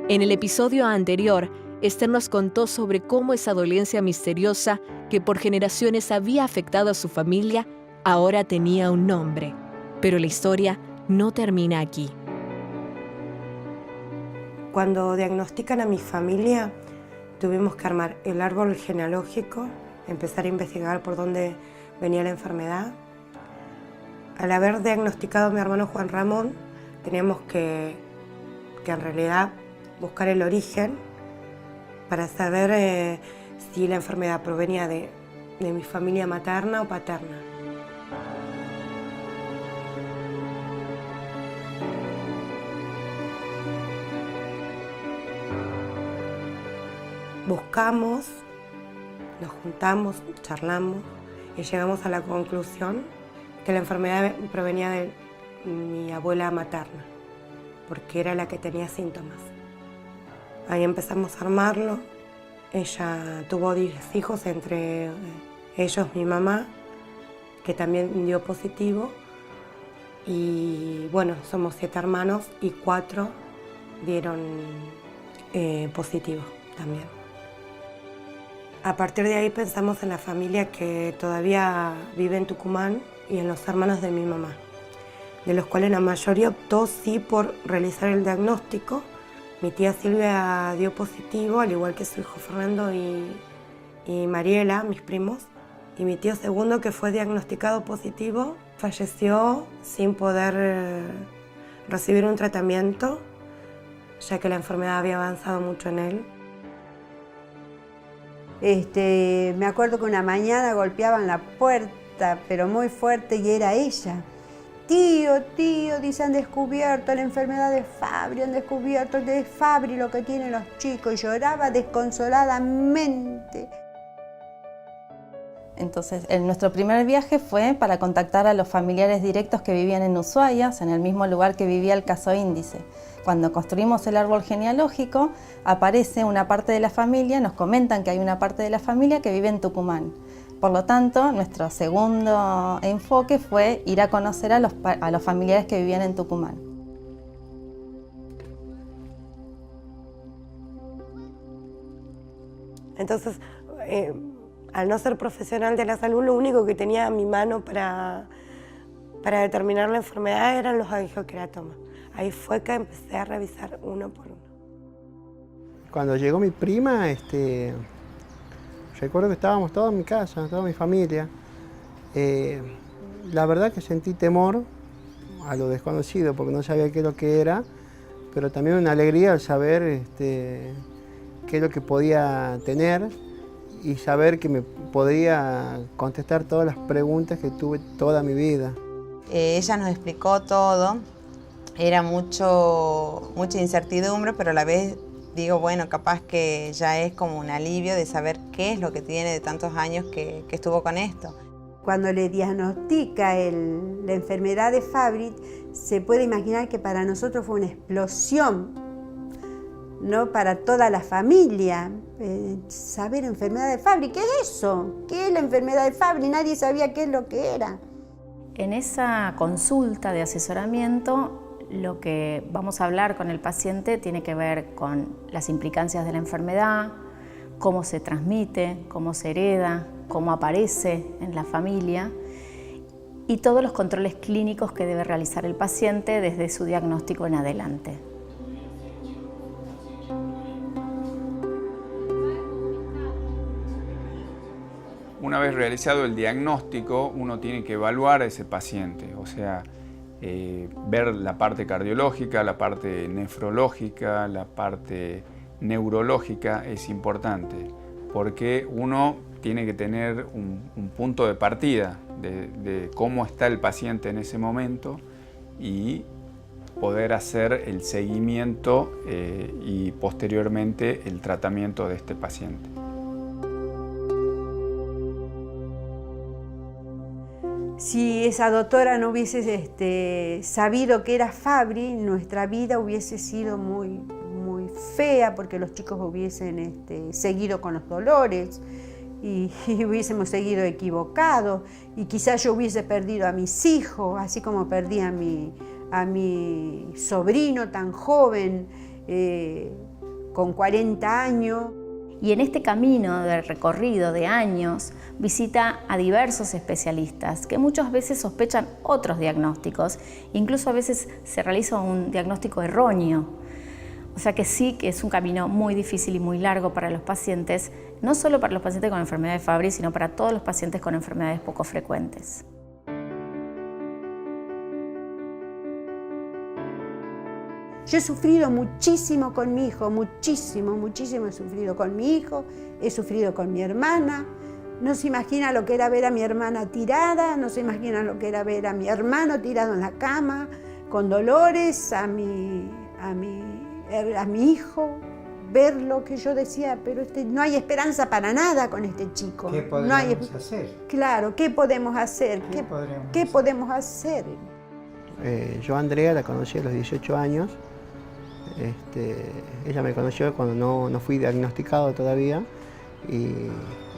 En el episodio anterior, Esther nos contó sobre cómo esa dolencia misteriosa que por generaciones había afectado a su familia, ahora tenía un nombre. Pero la historia no termina aquí. Cuando diagnostican a mi familia, tuvimos que armar el árbol genealógico, empezar a investigar por dónde venía la enfermedad. Al haber diagnosticado a mi hermano Juan Ramón, teníamos que en realidad buscar el origen para saber si la enfermedad provenía de mi familia materna o paterna. Buscamos, nos juntamos, charlamos y llegamos a la conclusión que la enfermedad provenía de mi abuela materna, porque era la que tenía síntomas. Ahí empezamos a armarlo. Ella tuvo 10 hijos, entre ellos mi mamá, que también dio positivo. Y bueno, somos 7 hermanos y 4 dieron positivo también. A partir de ahí pensamos en la familia que todavía vive en Tucumán y en los hermanos de mi mamá, de los cuales la mayoría optó sí por realizar el diagnóstico. Mi tía Silvia dio positivo, al igual que su hijo Fernando y Mariela, mis primos. Y mi tío segundo, que fue diagnosticado positivo, falleció sin poder recibir un tratamiento, ya que la enfermedad había avanzado mucho en él. Me acuerdo que una mañana golpeaban la puerta, pero muy fuerte, y era ella. Tío, dice, han descubierto la enfermedad de Fabry, han descubierto de Fabry lo que tienen los chicos, y lloraba desconsoladamente. Entonces, nuestro primer viaje fue para contactar a los familiares directos que vivían en Ushuaia, en el mismo lugar que vivía el caso índice. Cuando construimos el árbol genealógico, aparece una parte de la familia, nos comentan que hay una parte de la familia que vive en Tucumán. Por lo tanto, nuestro segundo enfoque fue ir a conocer a los familiares que vivían en Tucumán. Entonces, al no ser profesional de la salud, lo único que tenía a mi mano para determinar la enfermedad eran los angioqueratomas. Ahí fue que empecé a revisar uno por uno. Cuando llegó mi prima, recuerdo que estábamos todos en mi casa, toda mi familia. La verdad que sentí temor a lo desconocido, porque no sabía qué es lo que era, pero también una alegría al saber qué es lo que podía tener y saber que me podría contestar todas las preguntas que tuve toda mi vida. Ella nos explicó todo, era mucha incertidumbre, pero a la vez digo, bueno, capaz que ya es como un alivio de saber qué es lo que tiene de tantos años que estuvo con esto. Cuando le diagnostica la enfermedad de Fabry, se puede imaginar que para nosotros fue una explosión, ¿no? Para toda la familia. Saber enfermedad de Fabry, ¿qué es eso? ¿Qué es la enfermedad de Fabry? Nadie sabía qué es lo que era. En esa consulta de asesoramiento, lo que vamos a hablar con el paciente tiene que ver con las implicancias de la enfermedad, cómo se transmite, cómo se hereda, cómo aparece en la familia y todos los controles clínicos que debe realizar el paciente desde su diagnóstico en adelante. Una vez realizado el diagnóstico, uno tiene que evaluar a ese paciente, o sea, ver la parte cardiológica, la parte nefrológica, la parte neurológica es importante, porque uno tiene que tener un punto de partida de cómo está el paciente en ese momento y poder hacer el seguimiento y posteriormente el tratamiento de este paciente. Si esa doctora no hubiese sabido que era Fabry, nuestra vida hubiese sido muy fea, porque los chicos hubiesen seguido con los dolores y hubiésemos seguido equivocados, y quizás yo hubiese perdido a mis hijos, así como perdí a mi sobrino tan joven. con 40 años. Y en este camino de recorrido de años, visita a diversos especialistas que muchas veces sospechan otros diagnósticos, incluso a veces se realiza un diagnóstico erróneo. O sea que sí que es un camino muy difícil y muy largo para los pacientes, no solo para los pacientes con enfermedad de Fabry, sino para todos los pacientes con enfermedades poco frecuentes. Yo he sufrido muchísimo con mi hijo, muchísimo he sufrido con mi hijo, he sufrido con mi hermana. No se imagina lo que era ver a mi hermana tirada, no se imagina lo que era ver a mi hermano tirado en la cama, con dolores, a mi hijo, verlo, que yo decía, pero no hay esperanza para nada con este chico. ¿Qué podríamos hacer? Claro, ¿qué podemos hacer? ¿Qué podemos hacer? Yo a Andrea la conocí a los 18 años. Ella me conoció cuando no fui diagnosticado todavía y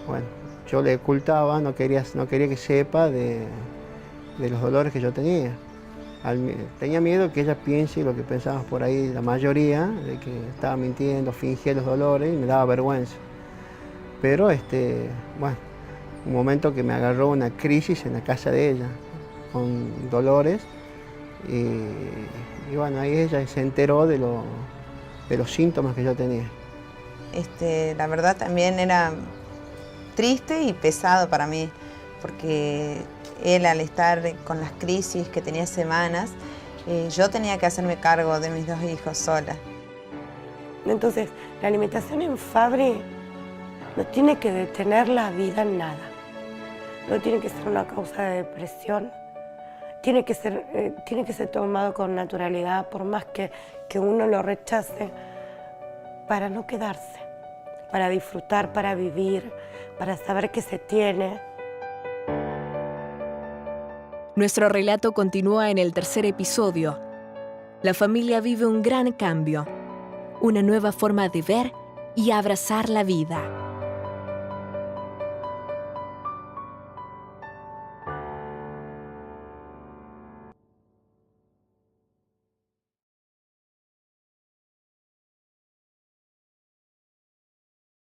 bueno, yo le ocultaba, no quería que sepa de los dolores que yo tenía. Tenía miedo que ella piense lo que pensamos por ahí la mayoría, de que estaba mintiendo, fingía los dolores y me daba vergüenza. Pero bueno, un momento que me agarró una crisis en la casa de ella, con dolores. Y bueno, ahí ella se enteró de los síntomas que yo tenía. La verdad también era triste y pesado para mí, porque él al estar con las crisis que tenía semanas, yo tenía que hacerme cargo de mis 2 hijos sola. Entonces, la alimentación en Fabry no tiene que detener la vida en nada. No tiene que ser una causa de depresión. Tiene que ser tomado con naturalidad, por más que uno lo rechace, para no quedarse, para disfrutar, para vivir, para saber que se tiene. Nuestro relato continúa en el tercer episodio. La familia vive un gran cambio, una nueva forma de ver y abrazar la vida.